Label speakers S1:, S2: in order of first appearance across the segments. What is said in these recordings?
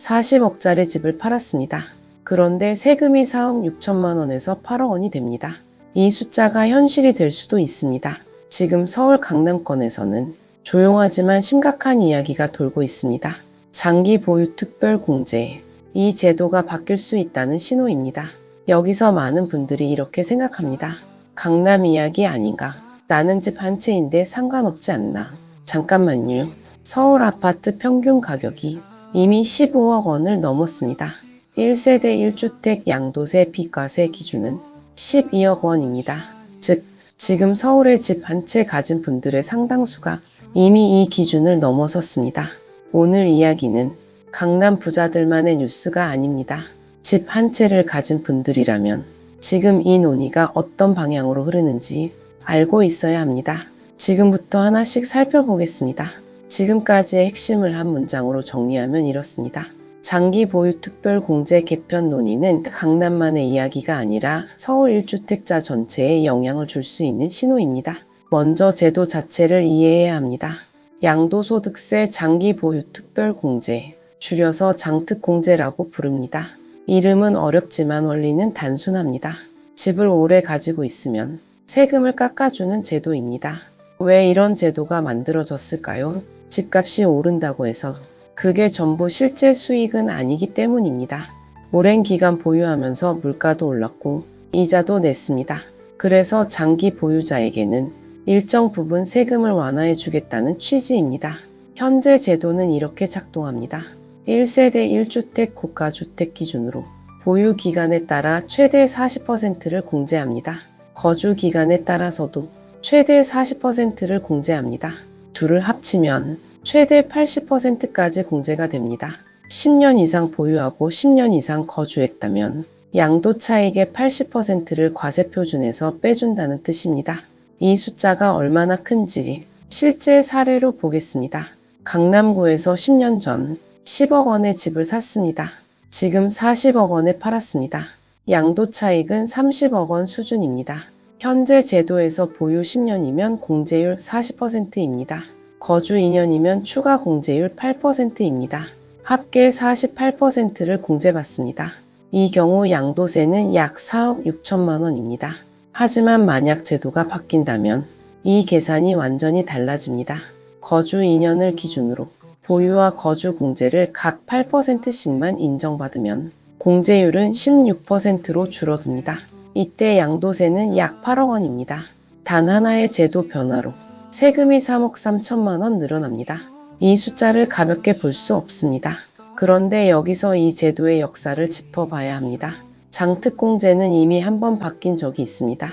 S1: 40억짜리 집을 팔았습니다. 그런데 세금이 4억 6천만 원에서 8억 원이 됩니다. 이 숫자가 현실이 될 수도 있습니다. 지금 서울 강남권에서는 조용하지만 심각한 이야기가 돌고 있습니다. 장기 보유 특별 공제. 이 제도가 바뀔 수 있다는 신호입니다. 여기서 많은 분들이 이렇게 생각합니다. 강남 이야기 아닌가? 나는 집 한 채인데 상관없지 않나? 잠깐만요. 서울 아파트 평균 가격이 이미 15억 원을 넘었습니다. 1세대 1주택 양도세 비과세 기준은 12억 원입니다. 즉, 지금 서울에 집 한 채 가진 분들의 상당수가 이미 이 기준을 넘어섰습니다. 오늘 이야기는 강남 부자들만의 뉴스가 아닙니다. 집 한 채를 가진 분들이라면 지금 이 논의가 어떤 방향으로 흐르는지 알고 있어야 합니다. 지금부터 하나씩 살펴보겠습니다. 지금까지의 핵심을 한 문장으로 정리하면 이렇습니다. 장기 보유 특별 공제 개편 논의는 강남만의 이야기가 아니라 서울 1주택자 전체에 영향을 줄 수 있는 신호입니다. 먼저 제도 자체를 이해해야 합니다. 양도소득세 장기 보유 특별 공제, 줄여서 장특공제라고 부릅니다. 이름은 어렵지만 원리는 단순합니다. 집을 오래 가지고 있으면 세금을 깎아주는 제도입니다. 왜 이런 제도가 만들어졌을까요? 집값이 오른다고 해서 그게 전부 실제 수익은 아니기 때문입니다. 오랜 기간 보유하면서 물가도 올랐고 이자도 냈습니다. 그래서 장기 보유자에게는 일정 부분 세금을 완화해 주겠다는 취지입니다. 현재 제도는 이렇게 작동합니다. 1세대 1주택 고가주택 기준으로 보유 기간에 따라 최대 40%를 공제합니다. 거주 기간에 따라서도 최대 40%를 공제합니다. 둘을 합치면 최대 80%까지 공제가 됩니다. 10년 이상 보유하고 10년 이상 거주했다면 양도차익의 80%를 과세표준에서 빼준다는 뜻입니다. 이 숫자가 얼마나 큰지 실제 사례로 보겠습니다. 강남구에서 10년 전 10억 원의 집을 샀습니다. 지금 40억 원에 팔았습니다. 양도차익은 30억 원 수준입니다. 현재 제도에서 보유 10년이면 공제율 40%입니다. 거주 2년이면 추가 공제율 8%입니다. 합계 48%를 공제받습니다. 이 경우 양도세는 약 4억 6천만 원입니다. 하지만 만약 제도가 바뀐다면 이 계산이 완전히 달라집니다. 거주 2년을 기준으로 보유와 거주 공제를 각 8%씩만 인정받으면 공제율은 16%로 줄어듭니다. 이때 양도세는 약 8억 원입니다. 단 하나의 제도 변화로 세금이 3억 3천만 원 늘어납니다. 이 숫자를 가볍게 볼 수 없습니다. 그런데 여기서 이 제도의 역사를 짚어봐야 합니다. 장특공제는 이미 한번 바뀐 적이 있습니다.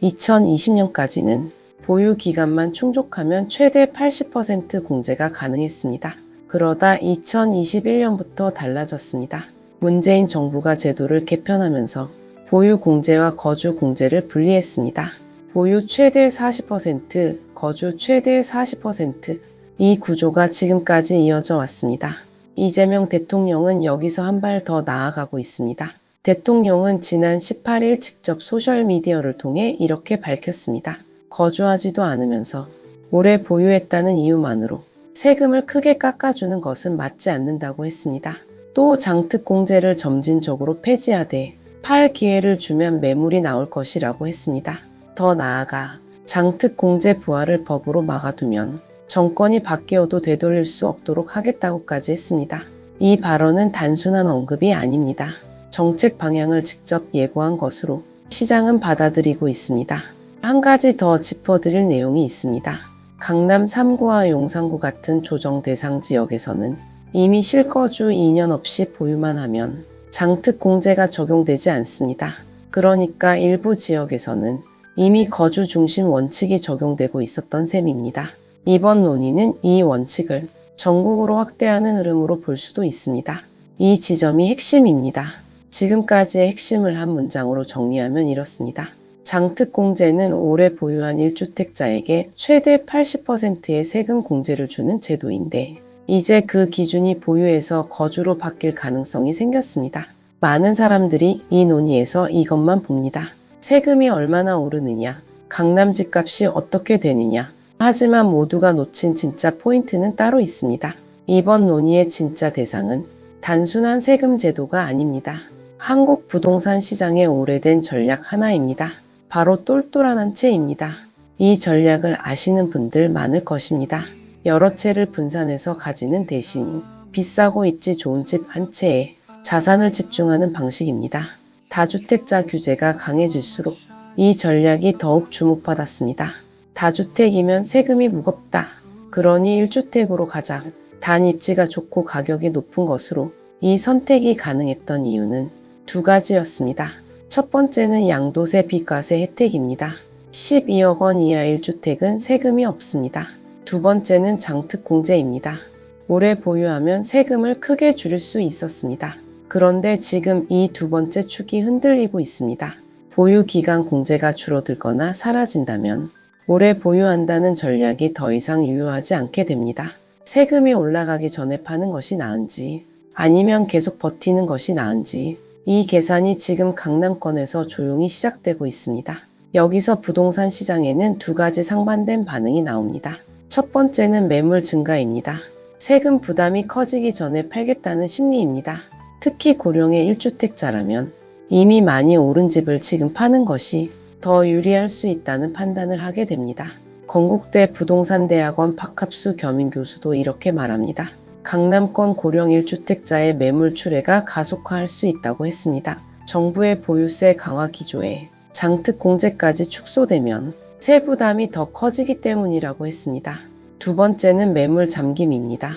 S1: 2020년까지는 보유 기간만 충족하면 최대 80% 공제가 가능했습니다. 그러다 2021년부터 달라졌습니다. 문재인 정부가 제도를 개편하면서 보유 공제와 거주 공제를 분리했습니다. 보유 최대 40%, 거주 최대 40%, 이 구조가 지금까지 이어져 왔습니다. 이재명 대통령은 여기서 한 발 더 나아가고 있습니다. 대통령은 지난 18일 직접 소셜미디어를 통해 이렇게 밝혔습니다. 거주하지도 않으면서 오래 보유했다는 이유만으로 세금을 크게 깎아주는 것은 맞지 않는다고 했습니다. 또 장특공제를 점진적으로 폐지하되 팔 기회를 주면 매물이 나올 것이라고 했습니다. 더 나아가 장특공제 부활을 법으로 막아두면 정권이 바뀌어도 되돌릴 수 없도록 하겠다고까지 했습니다. 이 발언은 단순한 언급이 아닙니다. 정책 방향을 직접 예고한 것으로 시장은 받아들이고 있습니다. 한 가지 더 짚어드릴 내용이 있습니다. 강남 3구와 용산구 같은 조정 대상 지역에서는 이미 실거주 2년 없이 보유만 하면 장특공제가 적용되지 않습니다. 그러니까 일부 지역에서는 이미 거주 중심 원칙이 적용되고 있었던 셈입니다. 이번 논의는 이 원칙을 전국으로 확대하는 흐름으로 볼 수도 있습니다. 이 지점이 핵심입니다. 지금까지의 핵심을 한 문장으로 정리하면 이렇습니다. 장특공제는 오래 보유한 1주택자에게 최대 80%의 세금 공제를 주는 제도인데 이제 그 기준이 보유에서 거주로 바뀔 가능성이 생겼습니다. 많은 사람들이 이 논의에서 이것만 봅니다. 세금이 얼마나 오르느냐, 강남 집값이 어떻게 되느냐. 하지만 모두가 놓친 진짜 포인트는 따로 있습니다. 이번 논의의 진짜 대상은 단순한 세금 제도가 아닙니다. 한국 부동산 시장의 오래된 전략 하나입니다. 바로 똘똘한 한 채입니다. 이 전략을 아시는 분들 많을 것입니다. 여러 채를 분산해서 가지는 대신 비싸고 입지 좋은 집 한 채에 자산을 집중하는 방식입니다. 다주택자 규제가 강해질수록 이 전략이 더욱 주목받았습니다. 다주택이면 세금이 무겁다. 그러니 1주택으로 가자. 단 입지가 좋고 가격이 높은 것으로 이 선택이 가능했던 이유는 두 가지였습니다. 첫 번째는 양도세 비과세 혜택입니다. 12억 원 이하 1주택은 세금이 없습니다. 두 번째는 장특공제입니다. 오래 보유하면 세금을 크게 줄일 수 있었습니다. 그런데 지금 이 두 번째 축이 흔들리고 있습니다. 보유기간 공제가 줄어들거나 사라진다면 오래 보유한다는 전략이 더 이상 유효하지 않게 됩니다. 세금이 올라가기 전에 파는 것이 나은지 아니면 계속 버티는 것이 나은지 이 계산이 지금 강남권에서 조용히 시작되고 있습니다. 여기서 부동산 시장에는 두 가지 상반된 반응이 나옵니다. 첫 번째는 매물 증가입니다. 세금 부담이 커지기 전에 팔겠다는 심리입니다. 특히 고령의 1주택자라면 이미 많이 오른 집을 지금 파는 것이 더 유리할 수 있다는 판단을 하게 됩니다. 건국대 부동산대학원 박합수 겸임교수도 이렇게 말합니다. 강남권 고령 1주택자의 매물 출회가 가속화할 수 있다고 했습니다. 정부의 보유세 강화 기조에 장특공제까지 축소되면 세부담이 더 커지기 때문이라고 했습니다. 두 번째는 매물 잠김입니다.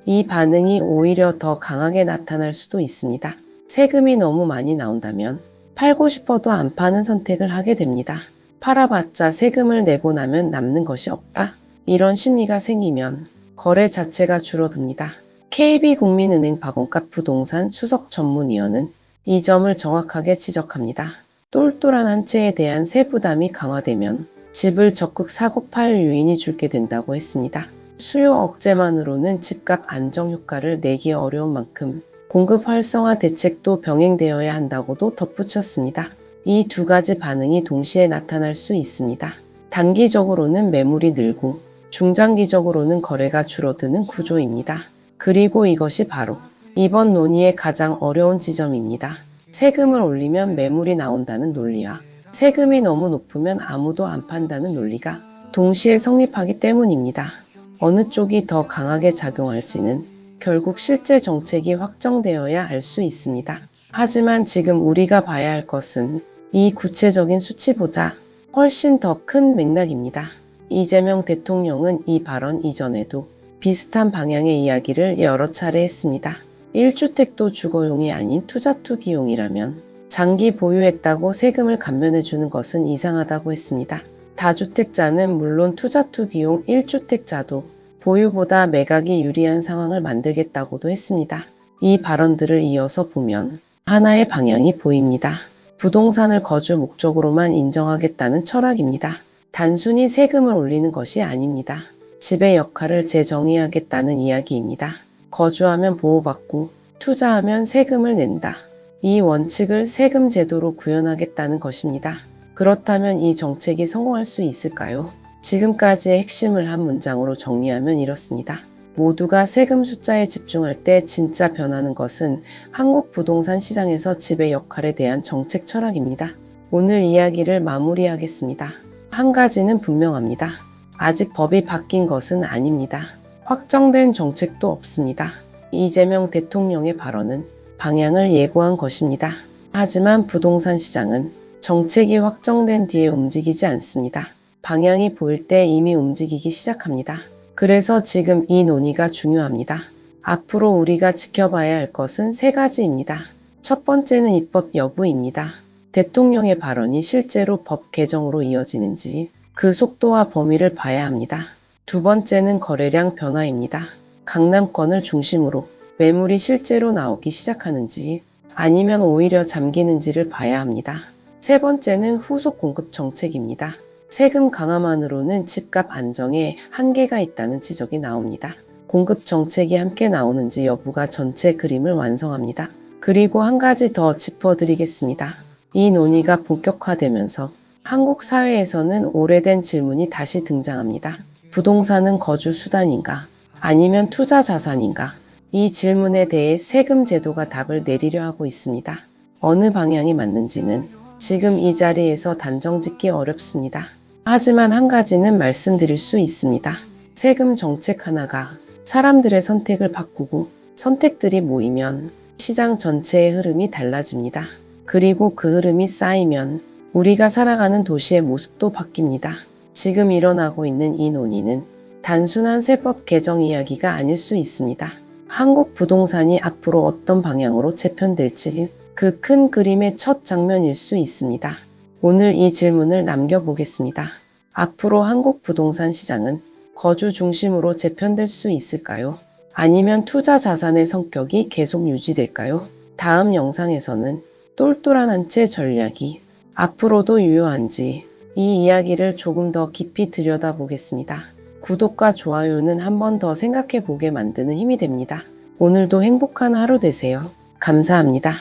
S1: 이 반응이 오히려 더 강하게 나타날 수도 있습니다. 세금이 너무 많이 나온다면 팔고 싶어도 안 파는 선택을 하게 됩니다. 팔아봤자 세금을 내고 나면 남는 것이 없다. 이런 심리가 생기면 거래 자체가 줄어듭니다. KB국민은행 박원갑 부동산 수석 전문위원은 이 점을 정확하게 지적합니다. 똘똘한 한 채에 대한 세부담이 강화되면 집을 적극 사고 팔 요인이 줄게 된다고 했습니다. 수요 억제만으로는 집값 안정 효과를 내기 어려운 만큼 공급 활성화 대책도 병행되어야 한다고도 덧붙였습니다. 이 두 가지 반응이 동시에 나타날 수 있습니다. 단기적으로는 매물이 늘고 중장기적으로는 거래가 줄어드는 구조입니다. 그리고 이것이 바로 이번 논의의 가장 어려운 지점입니다. 세금을 올리면 매물이 나온다는 논리와 세금이 너무 높으면 아무도 안 판다는 논리가 동시에 성립하기 때문입니다. 어느 쪽이 더 강하게 작용할지는 결국 실제 정책이 확정되어야 알 수 있습니다. 하지만 지금 우리가 봐야 할 것은 이 구체적인 수치보다 훨씬 더 큰 맥락입니다. 이재명 대통령은 이 발언 이전에도 비슷한 방향의 이야기를 여러 차례 했습니다. 1주택도 주거용이 아닌 투자투기용이라면 장기 보유했다고 세금을 감면해 주는 것은 이상하다고 했습니다. 다주택자는 물론 투자투기용 1주택자도 보유보다 매각이 유리한 상황을 만들겠다고도 했습니다. 이 발언들을 이어서 보면 하나의 방향이 보입니다. 부동산을 거주 목적으로만 인정하겠다는 철학입니다. 단순히 세금을 올리는 것이 아닙니다. 집의 역할을 재정의하겠다는 이야기입니다. 거주하면 보호받고 투자하면 세금을 낸다. 이 원칙을 세금 제도로 구현하겠다는 것입니다. 그렇다면 이 정책이 성공할 수 있을까요? 지금까지의 핵심을 한 문장으로 정리하면 이렇습니다. 모두가 세금 숫자에 집중할 때 진짜 변하는 것은 한국 부동산 시장에서 집의 역할에 대한 정책 철학입니다. 오늘 이야기를 마무리하겠습니다. 한 가지는 분명합니다. 아직 법이 바뀐 것은 아닙니다. 확정된 정책도 없습니다. 이재명 대통령의 발언은 방향을 예고한 것입니다. 하지만 부동산 시장은 정책이 확정된 뒤에 움직이지 않습니다. 방향이 보일 때 이미 움직이기 시작합니다. 그래서 지금 이 논의가 중요합니다. 앞으로 우리가 지켜봐야 할 것은 세 가지입니다. 첫 번째는 입법 여부입니다. 대통령의 발언이 실제로 법 개정으로 이어지는지 그 속도와 범위를 봐야 합니다. 두 번째는 거래량 변화입니다. 강남권을 중심으로 매물이 실제로 나오기 시작하는지 아니면 오히려 잠기는지를 봐야 합니다. 세 번째는 후속 공급 정책입니다. 세금 강화만으로는 집값 안정에 한계가 있다는 지적이 나옵니다. 공급 정책이 함께 나오는지 여부가 전체 그림을 완성합니다. 그리고 한 가지 더 짚어드리겠습니다. 이 논의가 본격화되면서 한국 사회에서는 오래된 질문이 다시 등장합니다. 부동산은 거주 수단인가? 아니면 투자 자산인가? 이 질문에 대해 세금 제도가 답을 내리려 하고 있습니다. 어느 방향이 맞는지는 지금 이 자리에서 단정 짓기 어렵습니다. 하지만 한 가지는 말씀드릴 수 있습니다. 세금 정책 하나가 사람들의 선택을 바꾸고 선택들이 모이면 시장 전체의 흐름이 달라집니다. 그리고 그 흐름이 쌓이면 우리가 살아가는 도시의 모습도 바뀝니다. 지금 일어나고 있는 이 논의는 단순한 세법 개정 이야기가 아닐 수 있습니다. 한국 부동산이 앞으로 어떤 방향으로 재편될지 그 큰 그림의 첫 장면일 수 있습니다. 오늘 이 질문을 남겨보겠습니다. 앞으로 한국 부동산 시장은 거주 중심으로 재편될 수 있을까요? 아니면 투자 자산의 성격이 계속 유지될까요? 다음 영상에서는 똘똘한 한 채 전략이 앞으로도 유효한지 이 이야기를 조금 더 깊이 들여다보겠습니다. 구독과 좋아요는 한 번 더 생각해 보게 만드는 힘이 됩니다. 오늘도 행복한 하루 되세요. 감사합니다.